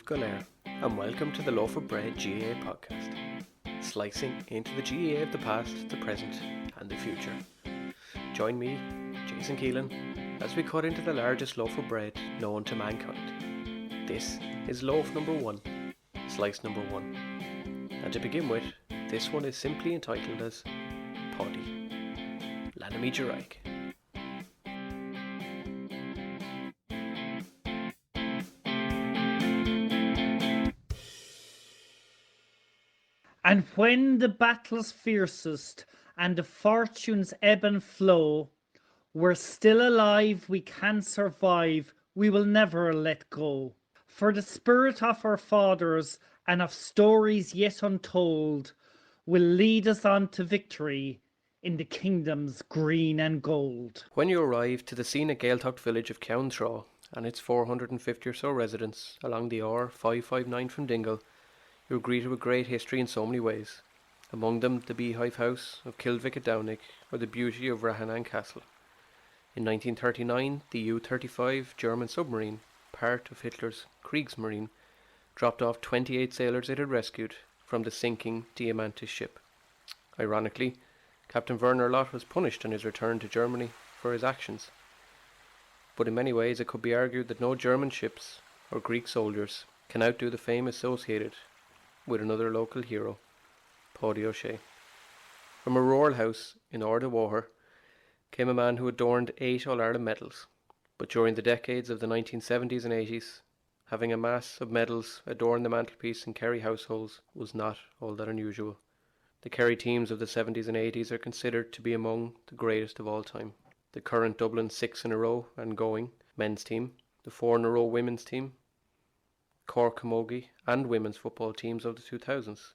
Golair, and welcome to the Loaf of Bread GAA podcast, slicing into the GAA of the past, the present, and the future. Join me, Jason Keelan, as we cut into the largest loaf of bread known to mankind. This is loaf number 1, slice number 1. And to begin with, this one is simply entitled as Páidí. Lanami Jaraik. And when the battle's fiercest and the fortunes ebb and flow, we're still alive, we can survive, we will never let go. For the spirit of our fathers and of stories yet untold will lead us on to victory in the kingdoms green and gold. When you arrive to the scenic Gaeltacht village of Ceann Trá and its 450 or so residents along the R559 from Dingle, you're greeted with great history in so many ways, among them the beehive house of Kilvick or the beauty of Rahanan Castle. In 1939, the U-35 German submarine, part of Hitler's Kriegsmarine, dropped off 28 sailors it had rescued from the sinking Diamantis ship. Ironically, Captain Werner Lott was punished on his return to Germany for his actions. But in many ways it could be argued that no German ships or Greek soldiers can outdo the fame associated with another local hero, Páidí O'Shea. From a rural house in Ardwater came a man who adorned 8 All-Ireland medals, but during the decades of the 1970s and 80s, having a mass of medals adorn the mantelpiece in Kerry households was not all that unusual. The Kerry teams of the 70s and 80s are considered to be among the greatest of all time. The current Dublin 6 in a row and going men's team, the 4 in a row women's team, Cork Camogie and women's football teams of the 2000s.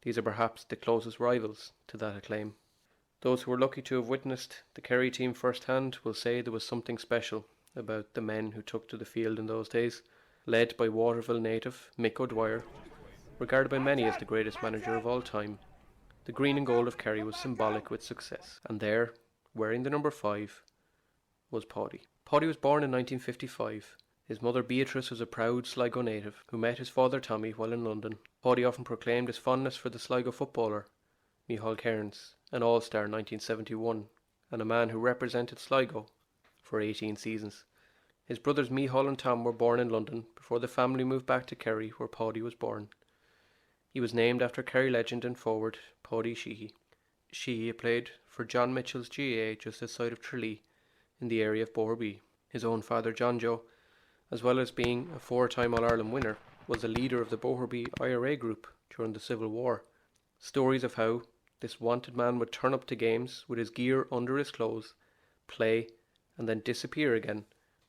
These are perhaps the closest rivals to that acclaim. Those who were lucky to have witnessed the Kerry team firsthand will say there was something special about the men who took to the field in those days, led by Waterville native Mick O'Dwyer, regarded by many as the greatest manager of all time. The green and gold of Kerry was symbolic with success, and there, wearing the number 5, was Páidí. Páidí was born in 1955. His mother Beatrice was a proud Sligo native who met his father Tommy while in London. Páidí often proclaimed his fondness for the Sligo footballer, Micheál Cairns, an all-star in 1971, and a man who represented Sligo for 18 seasons. His brothers Micheál and Tom were born in London before the family moved back to Kerry, where Páidí was born. He was named after Kerry legend and forward Páidí Sheehy. Sheehy played for John Mitchell's GAA just outside of Tralee, in the area of Boherbee. His own father John Joe, as well as being a 4-time All-Ireland winner, was a leader of the Boherbee IRA group during the Civil War. Stories of how this wanted man would turn up to games with his gear under his clothes, play, and then disappear again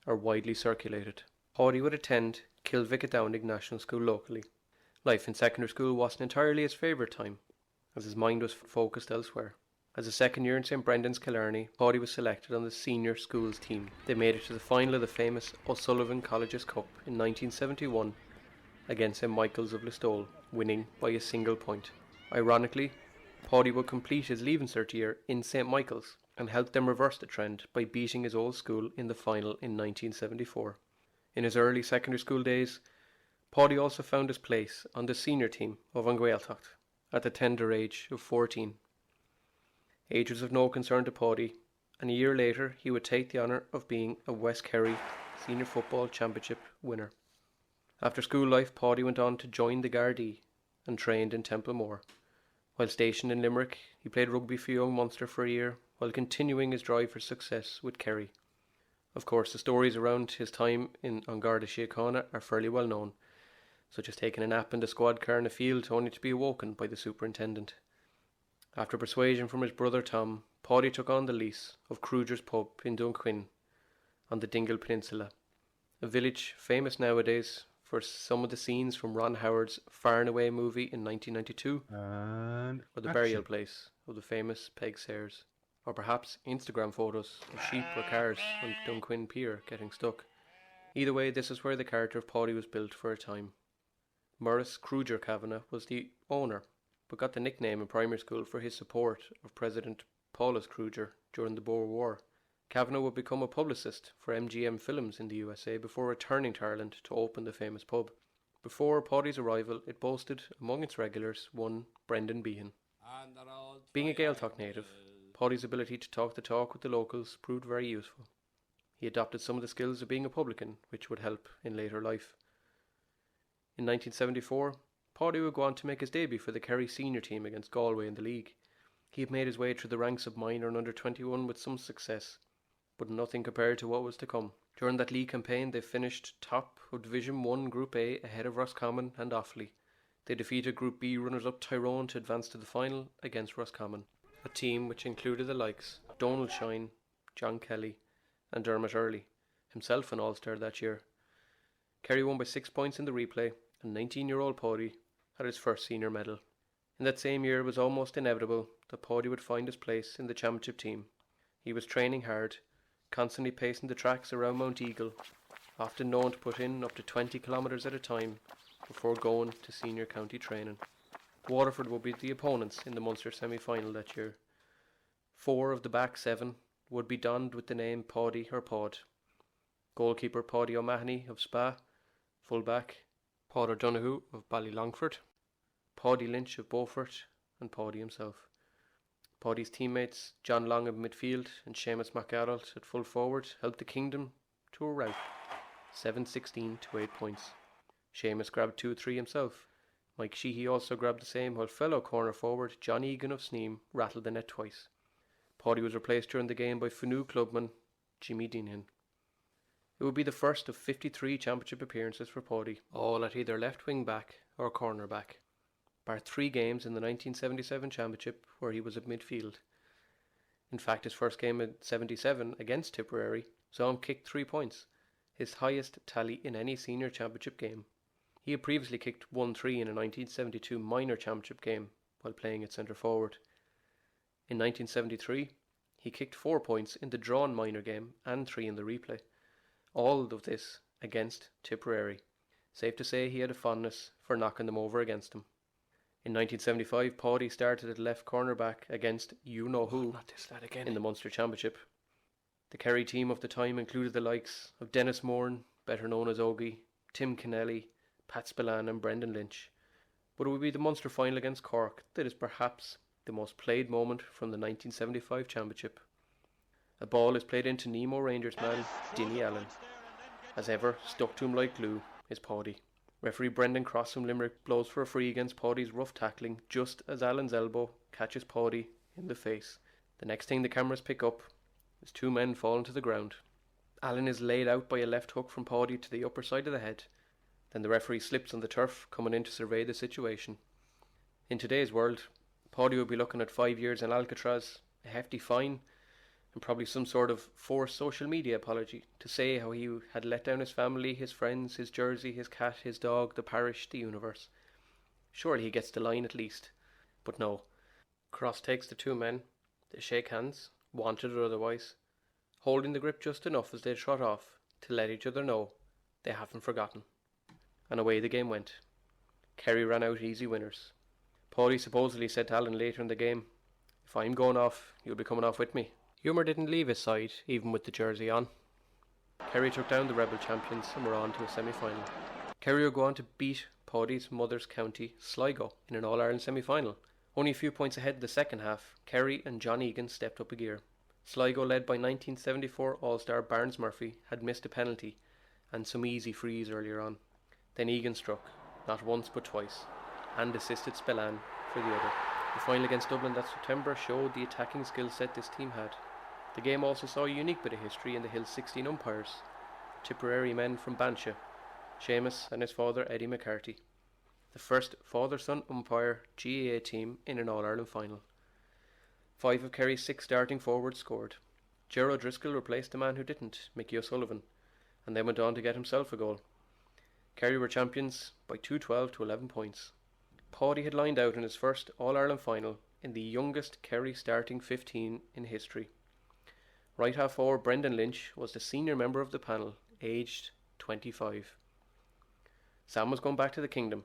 are widely circulated. Páidí would attend Kilvick National School locally. Life in secondary school wasn't entirely his favourite time, as his mind was focused elsewhere. As a second year in St Brendan's, Killarney, Páidí was selected on the senior schools team. They made it to the final of the famous O'Sullivan Colleges Cup in 1971 against St Michael's of Listowel, winning by a single point. Ironically, Páidí would complete his Leaving Cert year in St Michael's and helped them reverse the trend by beating his old school in the final in 1974. In his early secondary school days, Páidí also found his place on the senior team of An Gaeltacht at the tender age of 14. Age was of no concern to Páidí, and a year later he would take the honour of being a West Kerry Senior Football Championship winner. After school life, Páidí went on to join the Gardaí and trained in Templemore. While stationed in Limerick, he played rugby for Young Munster for a year, while continuing his drive for success with Kerry. Of course, the stories around his time in An Garda Síochána are fairly well known, such as taking a nap in the squad car in a field only to be awoken by the superintendent. After persuasion from his brother Tom, Páidí took on the lease of Cruger's Pub in Dunquin on the Dingle Peninsula, a village famous nowadays for some of the scenes from Ron Howard's Far and Away movie in 1992, or the burial place of the famous Peg Sayers, or perhaps Instagram photos of sheep or cars on Dunquin Pier getting stuck. Either way, this is where the character of Páidí was built for a time. Maurice Kruger Kavanagh was the owner, but got the nickname in primary school for his support of President Paulus Kruger during the Boer War. Kavanagh would become a publicist for MGM Films in the USA before returning to Ireland to open the famous pub. Before Páidí's arrival, it boasted, among its regulars, one Brendan Behan. Being a Gaeltacht native, Páidí's ability to talk the talk with the locals proved very useful. He adopted some of the skills of being a publican, which would help in later life. In 1974, Páidí would go on to make his debut for the Kerry senior team against Galway in the league. He had made his way through the ranks of minor and under-21 with some success, but nothing compared to what was to come. During that league campaign, they finished top of Division 1 Group A ahead of Roscommon and Offaly. They defeated Group B runners-up Tyrone to advance to the final against Roscommon, a team which included the likes of Donald Shine, John Kelly and Dermot Early, himself an All-Star that year. Kerry won by 6 points in the replay, and 19-year-old Páidí had his first senior medal. In that same year, it was almost inevitable that Páidí would find his place in the championship team. He was training hard, constantly pacing the tracks around Mount Eagle, often known to put in up to 20 kilometres at a time before going to senior county training. Waterford would be the opponents in the Munster semi-final that year. 4 of the back 7 would be donned with the name Páidí or Pád. Goalkeeper Páidí O'Mahony of Spa, full-back Pád O'Donoghue of Ballylongford, Páidí Lynch of Beaufort, and Páidí himself. Páidí's teammates John Long of midfield and Seamus McAdult at full forward helped the Kingdom to a rout, 7-16 to 8 points. Seamus grabbed 2-3 himself. Mike Sheehy also grabbed the same, while fellow corner forward John Egan of Sneem rattled the net twice. Páidí was replaced during the game by Fanu clubman Jimmy Deanihan. It would be the first of 53 championship appearances for Páidí, all at either left wing back or corner back, bar 3 games in the 1977 championship where he was at midfield. In fact, his first game in 77 against Tipperary saw him kick 3 points, his highest tally in any senior championship game. He had previously kicked 1-3 in a 1972 minor championship game while playing at centre forward. In 1973, he kicked 4 points in the drawn minor game and 3 in the replay. All of this against Tipperary. Safe to say he had a fondness for knocking them over against him. In 1975, Páidí started at left cornerback against you-know-who in the Munster Championship. The Kerry team of the time included the likes of Dennis Moran, better known as Ogie, Tim Kennelly, Pat Spillane and Brendan Lynch. But it would be the Munster final against Cork that is perhaps the most played moment from the 1975 Championship. A ball is played into Nemo Rangers man Dinny Allen. As ever, stuck to him like glue is Páidí. Referee Brendan Cross from Limerick blows for a free against Páidí's rough tackling just as Allen's elbow catches Páidí in the face. The next thing the cameras pick up is 2 men falling to the ground. Allen is laid out by a left hook from Páidí to the upper side of the head. Then the referee slips on the turf, coming in to survey the situation. In today's world, Páidí would be looking at 5 years in Alcatraz, a hefty fine, and probably some sort of forced social media apology to say how he had let down his family, his friends, his jersey, his cat, his dog, the parish, the universe. Surely he gets the line at least. But no. Cross takes the 2 men. They shake hands, wanted or otherwise, holding the grip just enough as they trot off to let each other know they haven't forgotten. And away the game went. Kerry ran out easy winners. Páidí supposedly said to Allen later in the game, "If I'm going off, you'll be coming off with me." Humour didn't leave his side, even with the jersey on. Kerry took down the rebel champions and were on to a semi-final. Kerry would go on to beat Páidí's mother's county, Sligo, in an All-Ireland semi-final. Only a few points ahead in the second half, Kerry and John Egan stepped up a gear. Sligo, led by 1974 All-Star Barnes Murphy, had missed a penalty and some easy frees earlier on. Then Egan struck, not once but twice, and assisted Spillane for the other. The final against Dublin that September showed the attacking skill set this team had. The game also saw a unique bit of history in the Hill's 16 umpires, Tipperary men from Banshee, Seamus and his father Eddie McCarthy, the first father-son umpire GAA team in an All-Ireland final. 5 of Kerry's 6 starting forwards scored. Ger O'Driscoll replaced the man who didn't, Mickey O'Sullivan, and then went on to get himself a goal. Kerry were champions by 2-12 to 11 points. Páidí had lined out in his first All-Ireland final in the youngest Kerry starting 15 in history. Right half forward Brendan Lynch was the senior member of the panel, aged 25. Sam was going back to the Kingdom.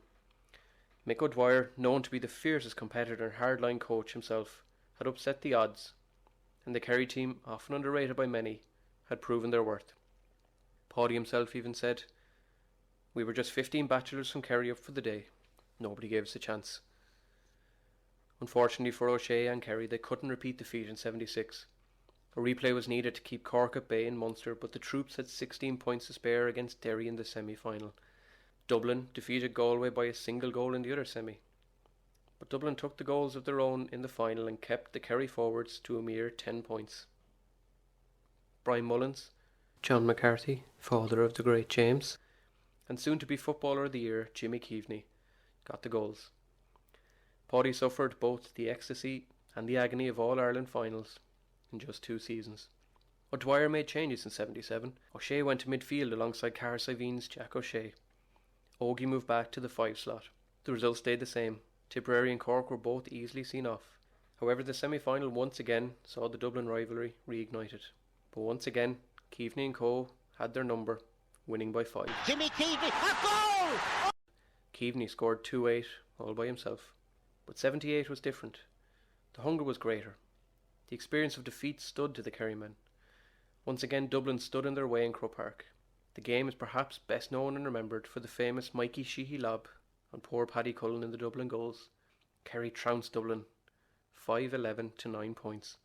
Mick O'Dwyer, known to be the fiercest competitor and hardline coach himself, had upset the odds, and the Kerry team, often underrated by many, had proven their worth. Páidí himself even said, We were just 15 bachelors from Kerry up for the day. Nobody gave us a chance. Unfortunately for O'Shea and Kerry, they couldn't repeat the feat in 76. A replay was needed to keep Cork at bay in Munster, but the troops had 16 points to spare against Derry in the semi-final. Dublin defeated Galway by a single goal in the other semi. But Dublin took the goals of their own in the final and kept the Kerry forwards to a mere 10 points. Brian Mullins, John McCarthy, father of the great James, and soon-to-be Footballer of the Year, Jimmy Keaveney, got the goals. Páidí suffered both the ecstasy and the agony of All-Ireland finals in just 2 seasons. O'Dwyer made changes in 77. O'Shea went to midfield alongside Carsiveen's Jack O'Shea. Ogie moved back to the 5 slot. The result stayed the same. Tipperary and Cork were both easily seen off. However, the semi-final once again saw the Dublin rivalry reignited. But once again, Keaveney and co had their number, winning by 5. Jimmy Keaveney, a goal! Keaveney scored 2-8 all by himself. But 78 was different. The hunger was greater. The experience of defeat stood to the Kerrymen. Once again, Dublin stood in their way in Croke Park. The game is perhaps best known and remembered for the famous Mikey Sheehy lob on poor Paddy Cullen in the Dublin goals. Kerry trounced Dublin 5-11 to 9 points.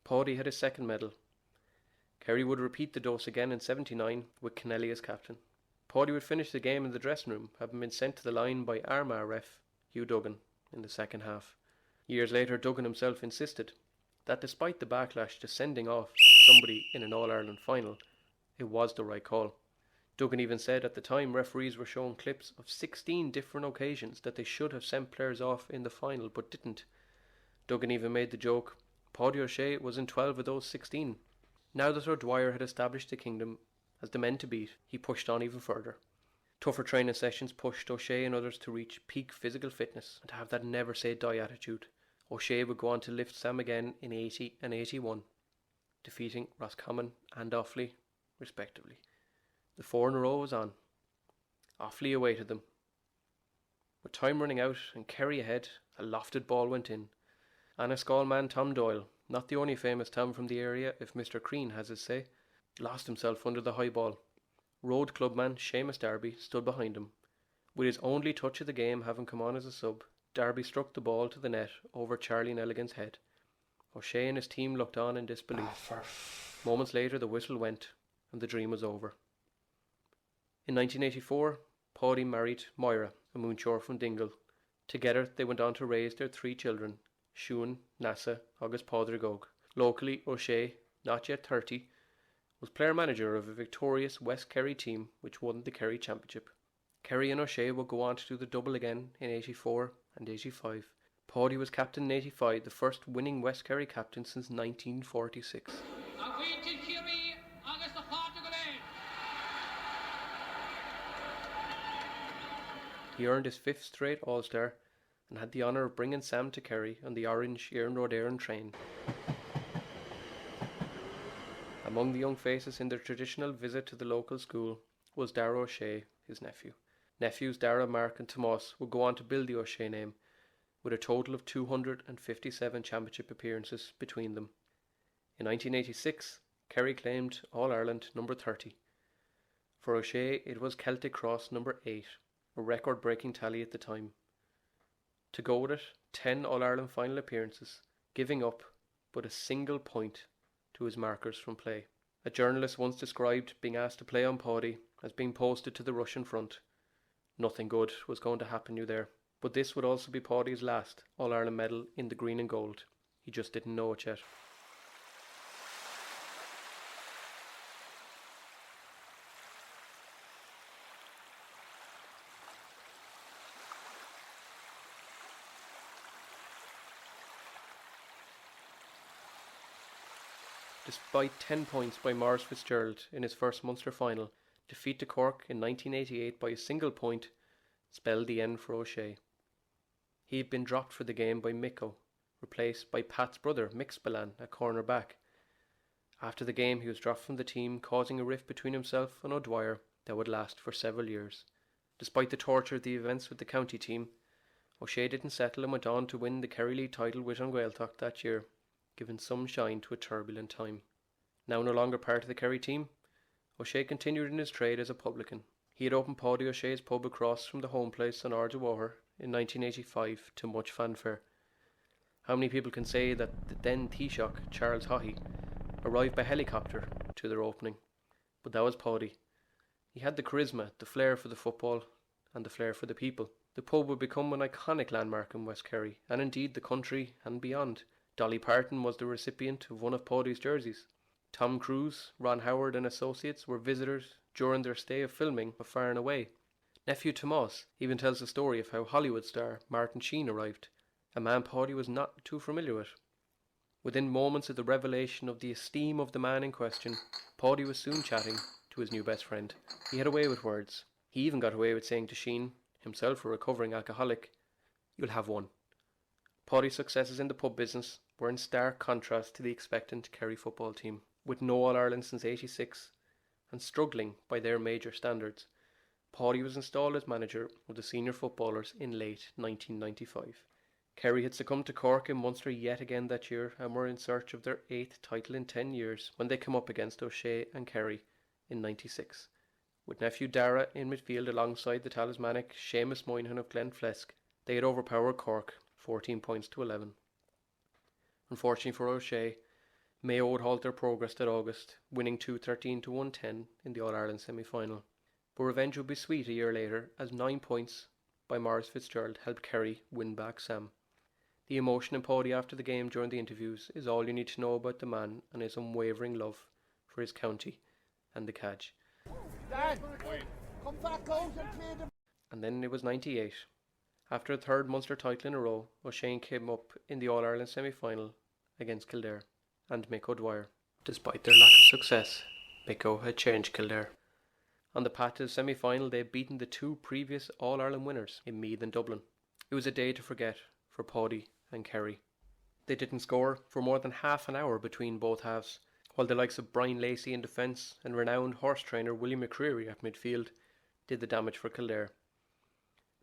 Páidí had his second medal. Kerry would repeat the dose again in 79 with Kennelly as captain. Páidí would finish the game in the dressing room, having been sent to the line by Armagh ref Hugh Duggan in the second half. Years later, Duggan himself insisted that despite the backlash to sending off somebody in an All-Ireland final, it was the right call. Duggan even said at the time referees were showing clips of 16 different occasions that they should have sent players off in the final but didn't. Duggan even made the joke, Páidí O'Shea was in 12 of those 16. Now that O'Dwyer had established the kingdom as the men to beat, he pushed on even further. Tougher training sessions pushed O'Shea and others to reach peak physical fitness and to have that never say die attitude. O'Shea would go on to lift Sam again in 80 and 81, defeating Roscommon and Offaly respectively. The 4 in a row was on. Offaly awaited them. With time running out and Kerry ahead, a lofted ball went in. Anniscall man Tom Doyle, not the only famous Tom from the area if Mr. Crean has his say, lost himself under the high ball. Road clubman Seamus Darby stood behind him. With his only touch of the game having come on as a sub, Darby struck the ball to the net over Charlie Nelligan's head. O'Shea and his team looked on in disbelief. Moments later the whistle went and the dream was over. In 1984, Páidí married Moira, a moonshore from Dingle. Together they went on to raise their 3 children, Siún, Nasa, August Pádraig. Locally, O'Shea, not yet 30, was player-manager of a victorious West Kerry team which won the Kerry Championship. Kerry and O'Shea would go on to do the double again in 84 and 85. Páidí was captain in 85, the first winning West Kerry captain since 1946. He earned his 5th straight All-Star and had the honour of bringing Sam to Kerry on the orange Éireann Road Éireann train. Among the young faces in their traditional visit to the local school was Dara O'Shea, his nephew. Nephews Dara, Mark and Tomas would go on to build the O'Shea name, with a total of 257 championship appearances between them. In 1986, Kerry claimed All-Ireland number 30. For O'Shea, it was Celtic Cross number 8, a record-breaking tally at the time. To go with it, 10 All-Ireland final appearances, giving up but a single point to his markers from play. A journalist once described being asked to play on Páidí as being posted to the Russian front. Nothing good was going to happen you there. But this would also be Páidí's last All-Ireland medal in the green and gold. He just didn't know it yet. Despite 10 points by Maurice Fitzgerald in his first Munster final, defeat to Cork in 1988 by a single point spelled the end for O'Shea. He had been dropped for the game by Micko, replaced by Pat's brother Mick Spillane at corner back. After the game he was dropped from the team, causing a rift between himself and O'Dwyer that would last for several years. Despite the torture of the events with the county team, O'Shea didn't settle and went on to win the Kerry League title with An Gaeltacht that year, giving some shine to a turbulent time. Now no longer part of the Kerry team, O'Shea continued in his trade as a publican. He had opened Páidí O'Shea's pub across from the home place on Ard Water in 1985 to much fanfare. How many people can say that the then Taoiseach, Charles Haughey, arrived by helicopter to their opening? But that was Páidí. He had the charisma, the flair for the football, and the flair for the people. The pub would become an iconic landmark in West Kerry, and indeed the country and beyond. Dolly Parton was the recipient of one of Páidí's jerseys. Tom Cruise, Ron Howard and associates were visitors during their stay of filming of Far and Away. Nephew Tomas even tells the story of how Hollywood star Martin Sheen arrived, a man Páidí was not too familiar with. Within moments of the revelation of the esteem of the man in question, Páidí was soon chatting to his new best friend. He had a way with words. He even got away with saying to Sheen, himself a recovering alcoholic, "You'll have one." Páidí's successes in the pub business were in stark contrast to the expectant Kerry football team. With no All-Ireland since '86 and struggling by their major standards, Páidí was installed as manager of the senior footballers in late 1995. Kerry had succumbed to Cork and Munster yet again that year and were in search of their 8th title in 10 years when they came up against O'Shea and Kerry in '96. With nephew Dara in midfield alongside the talismanic Seamus Moynihan of Glenflesk, they had overpowered Cork 14 points to 11. Unfortunately for O'Shea, Mayo would halt their progress that August, winning 2-13 to 110 in the All-Ireland semi-final. But revenge would be sweet a year later as 9 points by Maurice Fitzgerald helped Kerry win back Sam. The emotion in Páidí after the game during the interviews is all you need to know about the man and his unwavering love for his county and the Cadge. And then it was 98. After a third Munster title in a row, O'Shea came up in the All-Ireland semi-final against Kildare and Mick O'Dwyer. Despite their lack of success, Micko had changed Kildare. On the path to the semi-final, they had beaten the two previous All-Ireland winners in Meath and Dublin. It was a day to forget for Páidí and Kerry. They didn't score for more than half an hour between both halves, while the likes of Brian Lacey in defence and renowned horse trainer William McCreary at midfield did the damage for Kildare.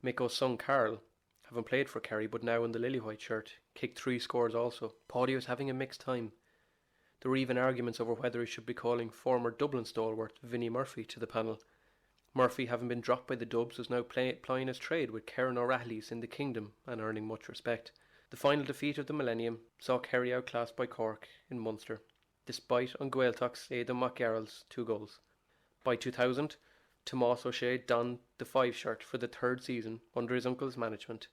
Micko's son Carl, having played for Kerry but now in the lily-white shirt, kicked 3 scores also. Páidí was having a mixed time. There were even arguments over whether he should be calling former Dublin stalwart Vinnie Murphy to the panel. Murphy, having been dropped by the Dubs, was now plying his trade with Kieran O'Rahilly's in the Kingdom and earning much respect. The final defeat of the millennium saw Kerry outclassed by Cork in Munster, despite on Gaeltach's Aidan McGarrell's 2 goals. By 2000, Tomas O'Shea donned the 5 shirt for the 3rd season under his uncle's management,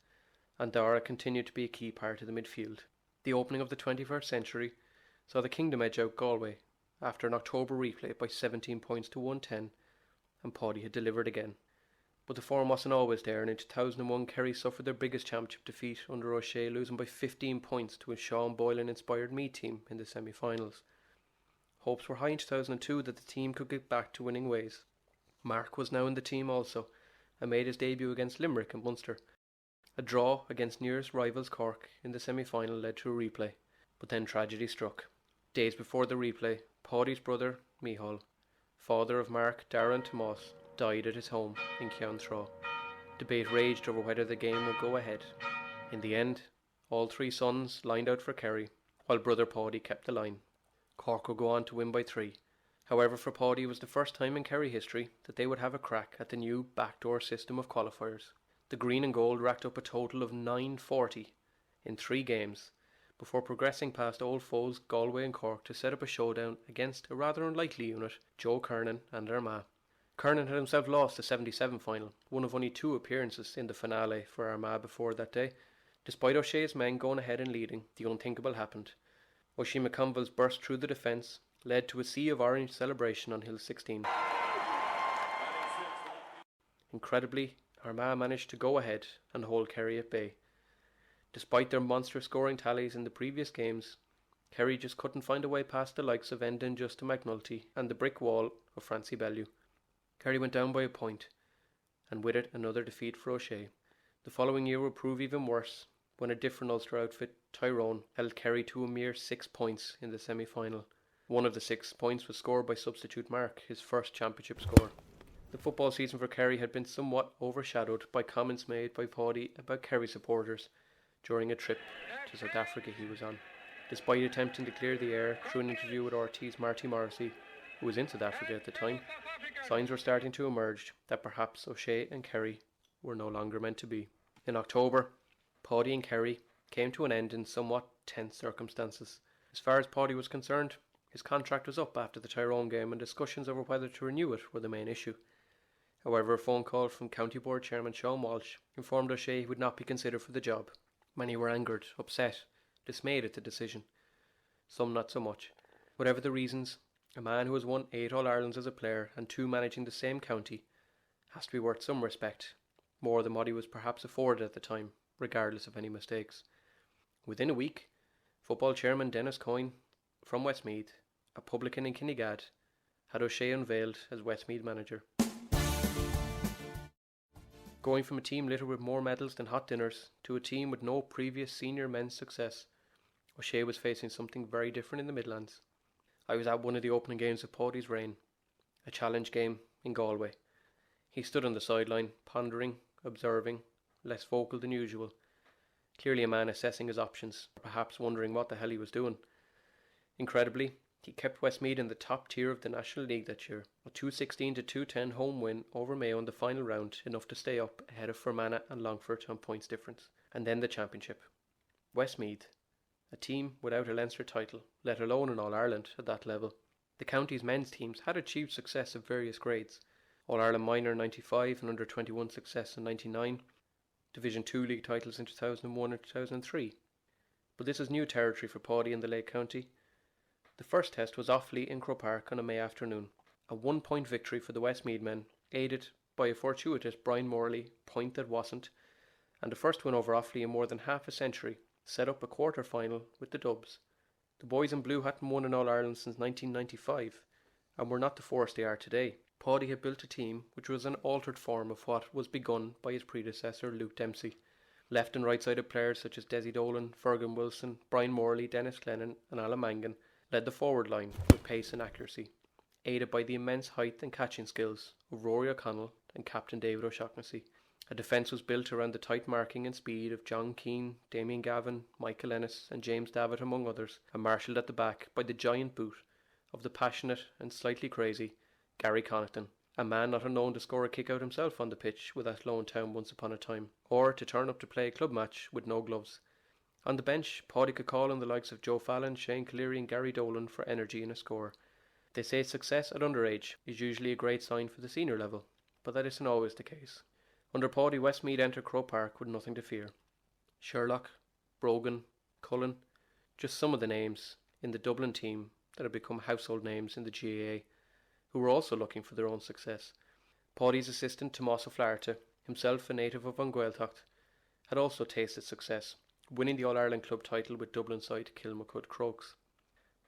and Dara continued to be a key part of the midfield. The opening of the 21st century saw the Kingdom edge out Galway after an October replay by 17 points to 110, and Páidí had delivered again. But the form wasn't always there, and in 2001 Kerry suffered their biggest championship defeat under O'Shea, losing by 15 points to a Sean Boylan-inspired Meath team in the semi-finals. Hopes were high in 2002 that the team could get back to winning ways. Mark was now in the team also, and made his debut against Limerick and Munster. A draw against nearest rivals Cork in the semi-final led to a replay, but then tragedy struck. Days before the replay, Páidí's brother, Micheál, father of Mark, Dara and Tomas, died at his home in Ceann Trá. Debate raged over whether the game would go ahead. In the end, all 3 sons lined out for Kerry, while brother Páidí kept the line. Cork would go on to win by 3. However, for Páidí it was the first time in Kerry history that they would have a crack at the new backdoor system of qualifiers. The green and gold racked up a total of 940 in 3 games, before progressing past old foes Galway and Cork to set up a showdown against a rather unlikely unit, Joe Kernan and Armagh. Kernan had himself lost the 77 final, one of only 2 appearances in the finale for Armagh before that day. Despite O'Shea's men going ahead and leading, the unthinkable happened. Oisin McConville's burst through the defence led to a sea of orange celebration on Hill 16. Incredibly, Armagh managed to go ahead and hold Kerry at bay. Despite their monster scoring tallies in the previous games, Kerry just couldn't find a way past the likes of Endon Just to McNulty and the brick wall of Francie Bellew. Kerry went down by a point, and with it another defeat for O'Shea. The following year would prove even worse when a different Ulster outfit, Tyrone, held Kerry to a mere 6 points in the semi-final. One of the 6 points was scored by substitute Mark, his first championship score. The football season for Kerry had been somewhat overshadowed by comments made by Páidí about Kerry supporters during a trip to South Africa he was on. Despite attempting to clear the air through an interview with RT's Marty Morrissey, who was in South Africa at the time, Signs were starting to emerge that perhaps O'Shea and Kerry were no longer meant to be. In October, Páidí and Kerry came to an end in somewhat tense circumstances. As far as Páidí was concerned, his contract was up after the Tyrone game and discussions over whether to renew it were the main issue. However, a phone call from County Board Chairman Sean Walsh informed O'Shea he would not be considered for the job. Many were angered, upset, dismayed at the decision. Some not so much. Whatever the reasons, a man who has won 8 All-Irelands as a player and 2 managing the same county has to be worth some respect, more than what he was perhaps afforded at the time, regardless of any mistakes. Within a week, football chairman Dennis Coyne from Westmeath, a publican in Kinnegad, had O'Shea unveiled as Westmeath manager. Going from a team littered with more medals than hot dinners to a team with no previous senior men's success, O'Shea was facing something very different in the Midlands. I was at one of the opening games of Páidí's reign, a challenge game in Galway. He stood on the sideline, pondering, observing, less vocal than usual. Clearly a man assessing his options, perhaps wondering what the hell he was doing. Incredibly, he kept Westmeath in the top tier of the National League that year. A 216-210 home win over Mayo in the final round, enough to stay up ahead of Fermanagh and Longford on points difference. And then the championship. Westmeath, a team without a Leinster title, let alone an All-Ireland at that level. The county's men's teams had achieved success of various grades. All-Ireland Minor in 95 and Under-21 success in 99. Division 2 league titles in 2001 and 2003. But this is new territory for Páidí in the Lake County. The first test was Offaly in Croke Park on a May afternoon. A 1-point victory for the Westmeath men, aided by a fortuitous Brian Morley point that wasn't, and the first win over Offaly in more than half a century set up a quarter-final with the Dubs. The boys in blue hadn't won an All-Ireland since 1995, and were not the force they are today. Páidí had built a team which was an altered form of what was begun by his predecessor Luke Dempsey. Left and right-sided players such as Desi Dolan, Fergus Wilson, Brian Morley, Dennis Glennon and Alan Mangan led the forward line with pace and accuracy, aided by the immense height and catching skills of Rory O'Connell and Captain David O'Shaughnessy. A defence was built around the tight marking and speed of John Keane, Damien Gavin, Michael Ennis and James Davitt among others, and marshalled at the back by the giant boot of the passionate and slightly crazy Gary Connaughton, a man not unknown to score a kick out himself on the pitch with Athlone Town once upon a time, or to turn up to play a club match with no gloves. On the bench, Páidí could call on the likes of Joe Fallon, Shane Cleary and Gary Dolan for energy and a score. They say success at underage is usually a great sign for the senior level, but that isn't always the case. Under Páidí, Westmeath entered Croke Park with nothing to fear. Sherlock, Brogan, Cullen, just some of the names in the Dublin team that had become household names in the GAA, who were also looking for their own success. Páidí's assistant Tomás O'Flaherty, himself a native of Gaeltacht, had also tasted success, winning the All-Ireland club title with Dublin side Kilmacud Crokes.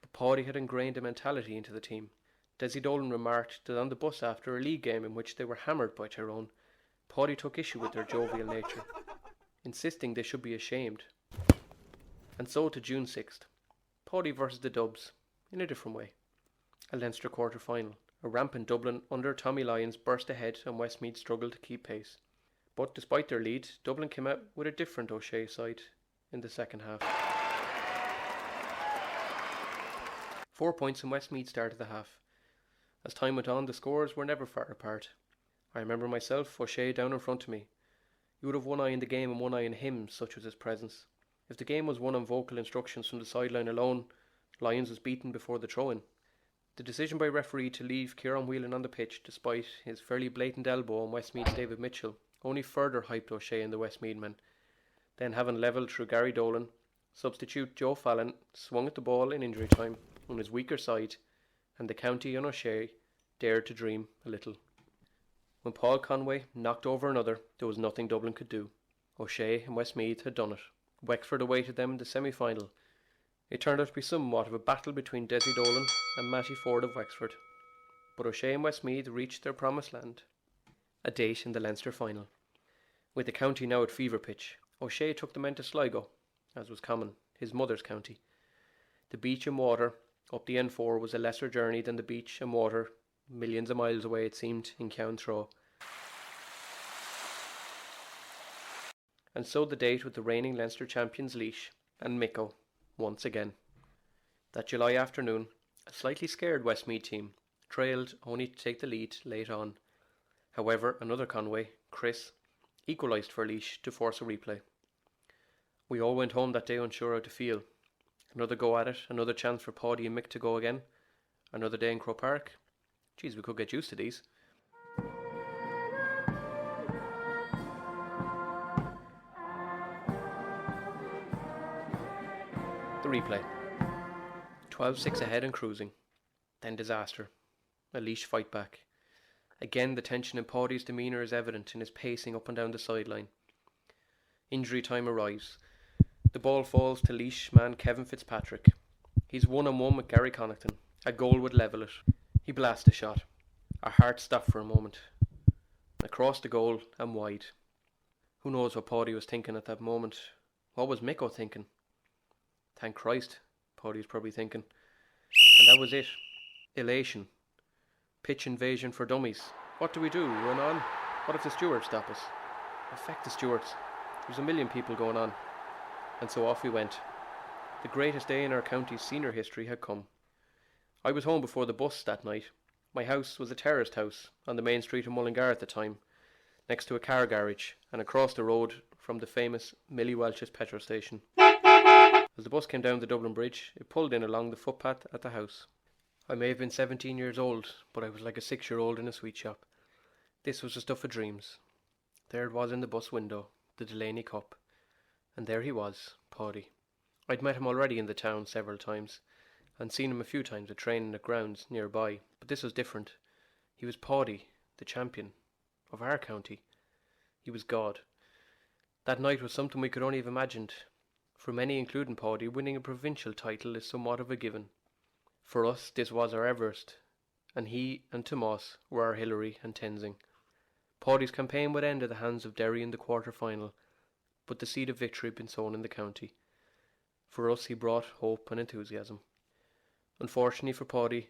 But Páidí had ingrained a mentality into the team. Desi Dolan remarked that on the bus after a league game in which they were hammered by Tyrone, Páidí took issue with their jovial nature, insisting they should be ashamed. And so to June 6th, Páidí versus the Dubs, in a different way. A Leinster quarter-final. A rampant Dublin under Tommy Lyons burst ahead and Westmeath struggled to keep pace. But despite their lead, Dublin came out with a different O'Shea side in the second half. 4 points in Westmeath started the half. As time went on, the scores were never far apart. I remember myself, O'Shea down in front of me. You would have one eye in the game and one eye in him, such was his presence. If the game was won on vocal instructions from the sideline alone, Lyons was beaten before the throw-in. The decision by referee to leave Kieran Whelan on the pitch, despite his fairly blatant elbow on Westmeath's David Mitchell, only further hyped O'Shea and the Westmeath men. Then, having levelled through Gary Dolan, substitute Joe Fallon swung at the ball in injury time on his weaker side, and the county and O'Shea dared to dream a little. When Paul Conway knocked over another, there was nothing Dublin could do. O'Shea and Westmeath had done it. Wexford awaited them in the semi-final. It turned out to be somewhat of a battle between Desi Dolan and Matty Ford of Wexford, but O'Shea and Westmeath reached their promised land, a date in the Leinster final. With the county now at fever pitch, O'Shea took the men to Sligo, as was common, his mother's county. The beach and water up the N4 was a lesser journey than the beach and water millions of miles away, it seemed, in Ceann Trá. And so the date with the reigning Leinster champions Laois and Micco once again. That July afternoon, a slightly scared Westmeath team trailed only to take the lead late on. However, another Conway, Chris, equalised for Laois to force a replay. We all went home that day unsure how to feel. Another go at it, another chance for Páidí and Mick to go again. Another day in Croke Park. Geez, we could get used to these. The replay. 12-6 ahead and cruising. Then disaster. A Laois fight back. Again, the tension in Páidí's demeanour is evident in his pacing up and down the sideline. Injury time arrives. The ball falls to Laois man Kevin Fitzpatrick. He's one-on-one with Gary Connaughton. A goal would level it. He blasts a shot. Our hearts stop for a moment. Across the goal and wide. Who knows what Páidí was thinking at that moment? What was Micko thinking? Thank Christ, Páidí was probably thinking. And that was it. Elation. Pitch invasion for dummies. What do we do? Run on? What if the stewards stop us? Affect the stewards. There's a million people going on. And so off we went. The greatest day in our county's senior history had come. I was home before the bus that night. My house was a terraced house on the main street of Mullingar at the time, next to a car garage and across the road from the famous Millie Welch's petrol station. As the bus came down the Dublin Bridge, it pulled in along the footpath at the house. I may have been 17 years old, but I was like a 6-year-old in a sweet shop. This was the stuff of dreams. There it was in the bus window, the Delaney Cup. And there he was, Páidí. I'd met him already in the town several times, and seen him a few times at training at grounds nearby, but this was different. He was Páidí, the champion of our county. He was God. That night was something we could only have imagined. For many, including Páidí, winning a provincial title is somewhat of a given. For us, this was our Everest, and he and Tomas were our Hillary and Tenzing. Páidí's campaign would end at the hands of Derry in the quarter-final, but the seed of victory had been sown in the county. For us, he brought hope and enthusiasm. Unfortunately for Páidí,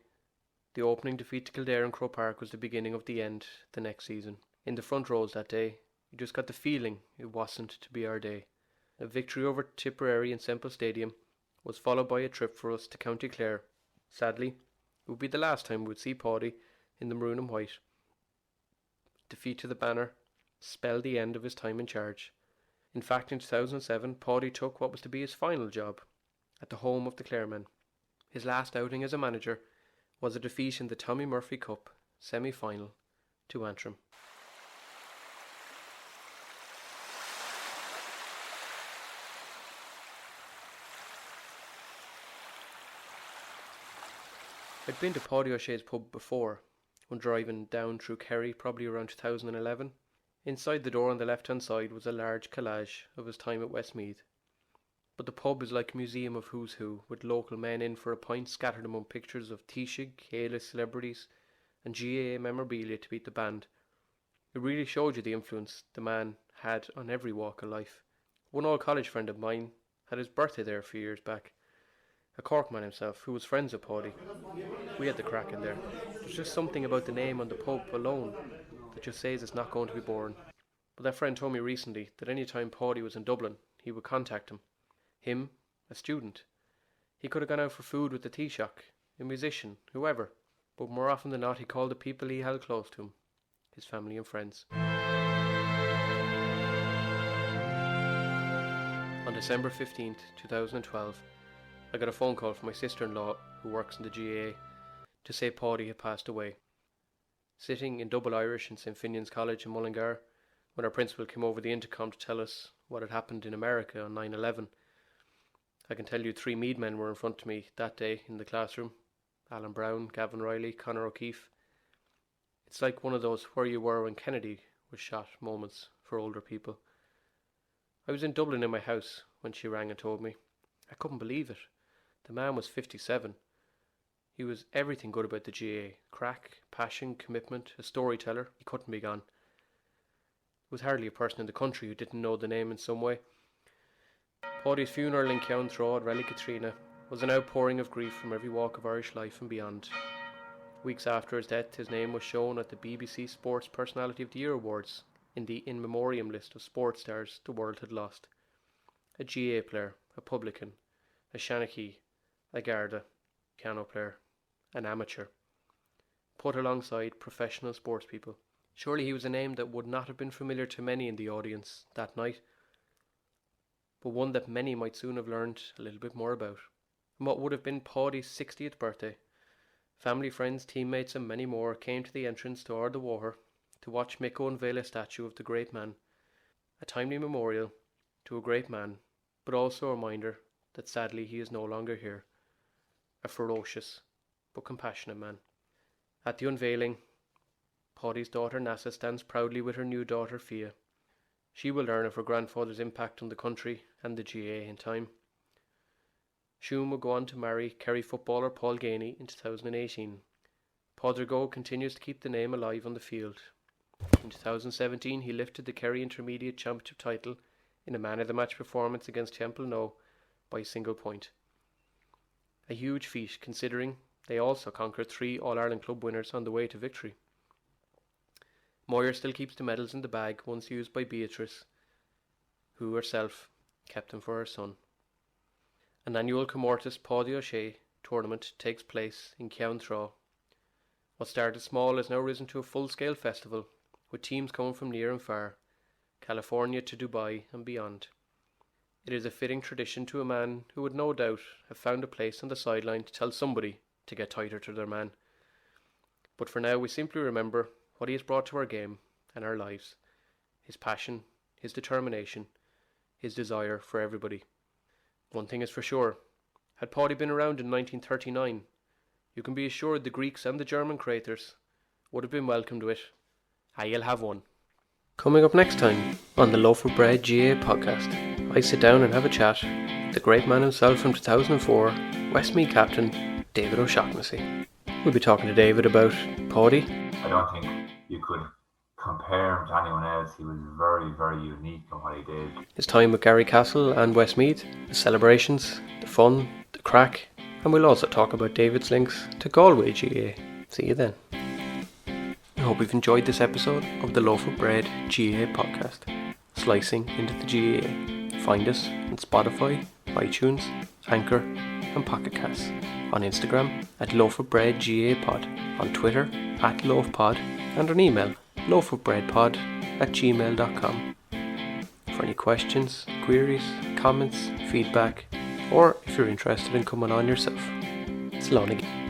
the opening defeat to Kildare in Croke Park was the beginning of the end the next season. In the front rows that day, you just got the feeling it wasn't to be our day. A victory over Tipperary in Semple Stadium was followed by a trip for us to County Clare. Sadly, it would be the last time we would see Páidí in the maroon and white. Defeat to the banner spelled the end of his time in charge. In fact, in 2007, Páidí took what was to be his final job at the home of the Claremen. His last outing as a manager was a defeat in the Tommy Murphy Cup semi-final to Antrim. I'd been to Páidí O'Shea's pub before, when driving down through Kerry probably around 2011. Inside the door on the left-hand side was a large collage of his time at Westmeath. But the pub is like a museum of who's who, with local men in for a pint scattered among pictures of Taoiseach, A-list celebrities and GAA memorabilia to beat the band. It really showed you the influence the man had on every walk of life. One old college friend of mine had his birthday there a few years back. A Cork man himself, who was friends with Páidí. We had the crack in there. There's just something about the name on the pub alone that just says it's not going to be boring. But that friend told me recently that any time Páidí was in Dublin, he would contact him. Him, a student. He could have gone out for food with the Taoiseach, a musician, whoever. But more often than not, he called the people he held close to him, his family and friends. On December 15th, 2012, I got a phone call from my sister-in-law, who works in the GAA, to say Páidí had passed away. Sitting in Double Irish in St. Finian's College in Mullingar, when our principal came over the intercom to tell us what had happened in America on 9/11, I can tell you 3 Mead men were in front of me that day in the classroom. Alan Brown, Gavin Riley, Conor O'Keefe. It's like one of those where you were when Kennedy was shot moments for older people. I was in Dublin in my house when she rang and told me. I couldn't believe it. The man was 57. He was everything good about the GAA. Crack, passion, commitment, a storyteller. He couldn't be gone. There was hardly a person in the country who didn't know the name in some way. Páidí's funeral in Ceann Trá at Rally Katrina was an outpouring of grief from every walk of Irish life and beyond. Weeks after his death, his name was shown at the BBC Sports Personality of the Year Awards in the in memoriam list of sports stars the world had lost. A GAA player, a publican, a seanchaí, a Garda, piano player, an amateur. put alongside professional sports people. Surely he was a name that would not have been familiar to many in the audience that night, but one that many might soon have learned a little bit more about. And what would have been Páidí's 60th birthday, family, friends, teammates and many more came to the entrance to Ard the Water to watch Mick unveil a statue of the great man, a timely memorial to a great man, but also a reminder that sadly he is no longer here, a ferocious but compassionate man. At the unveiling, Páidí's daughter Nasa stands proudly with her new daughter Fia. She will learn of her grandfather's impact on the country and the GAA in time. Siún will go on to marry Kerry footballer Paul Ganey in 2018. Pádraig continues to keep the name alive on the field. In 2017 he lifted the Kerry Intermediate Championship title in a man of the match performance against Temple No by a single point. A huge feat considering they also conquered 3 All-Ireland club winners on the way to victory. Moyer still keeps the medals in the bag once used by Beatrice, who herself kept them for her son. An annual Comórtas Páidí O'Shea tournament takes place in Ceann Trá. What started small has now risen to a full-scale festival, with teams coming from near and far, California to Dubai and beyond. It is a fitting tradition to a man who would no doubt have found a place on the sideline to tell somebody to get tighter to their man. But for now we simply remember what he has brought to our game and our lives, his passion, his determination, his desire for everybody. One thing is for sure, had Páidí been around in 1939, you can be assured the Greeks and the German creators would have been welcomed with, "You'll have one." Coming up next time on the Loaf of Bread GAA podcast, I sit down and have a chat with the great man himself from 2004, Westmeath captain David O'Shaughnessy. We'll be talking to David about Páidí. I don't think you could compare him to anyone else. He was very, very unique in what he did. His time with Gary Castle and Westmeath, the celebrations, the fun, the crack, and we'll also talk about David's links to Galway GAA. See you then. I hope you've enjoyed this episode of the Loaf of Bread GAA podcast, slicing into the GAA. Find us on Spotify, iTunes, Anchor and Pocket Casts, on Instagram at Loaf of Bread GAA Pod, on Twitter at LoafPod, and on email loafofbreadpod@gmail.com. For any questions, queries, comments, feedback, or if you're interested in coming on yourself. It's Lonnie.